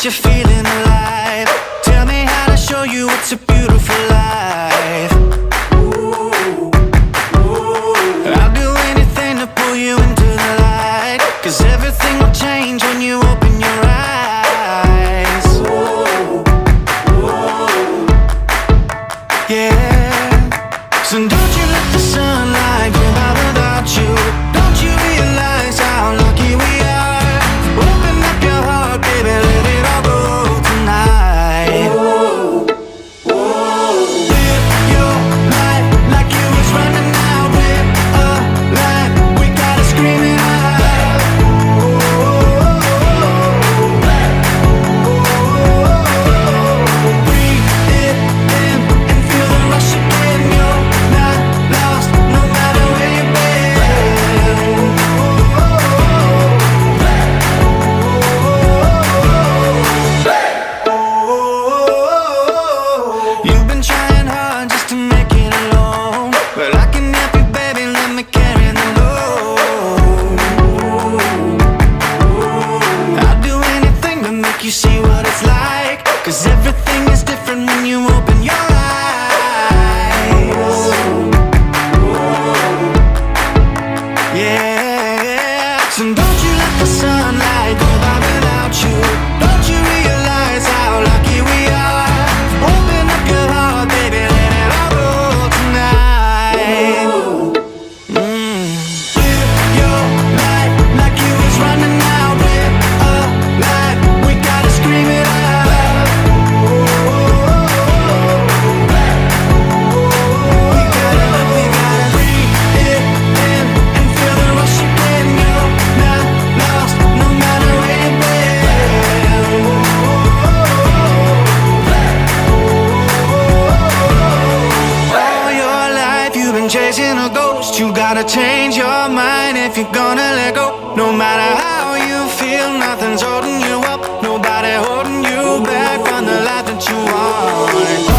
you're feeling alive. Tell me how to show you it's a beautiful life. I'll do anything to pull you into the light, 'cause everything will change when you open your eyes. Yeah. So don't you let the sunlight go by without you. Don't you realize how lucky we are? Open up your heart, baby, let it all go tonight. Live your life like you was running out. Live a life, we gotta scream it out. Breathe it in and feel the rush again. You're not lost, no matter where you've been. You've been trying hard just to make it alone. Well, I can help you, baby, let me carry the load. I'll do anything to make you see what it's like, 'cause everything is different when you open your eyes. Yeah. So don't you let the sunlight go by without you. Don't you realize how lucky we are? Open up your heart, baby, let it all go tonight. Live your life like you was running out. Live a life, we gotta scream it out. We gotta breathe it in and feel the rush again. You're not lost, no matter where you've been. All your life you've been chasing a ghost. You gotta change your mind if you're gonna let go. No matter how you feel, nothing's holding you up. Nobody holding you back from the life that you want.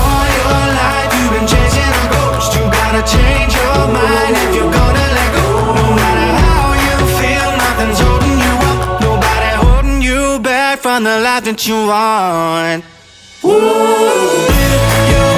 All your life you've been chasing a ghost. You gotta change your mind if you're gonna let go. No matter how you feel, nothing's holding you up. Nobody holding you back from the life that you want. Live your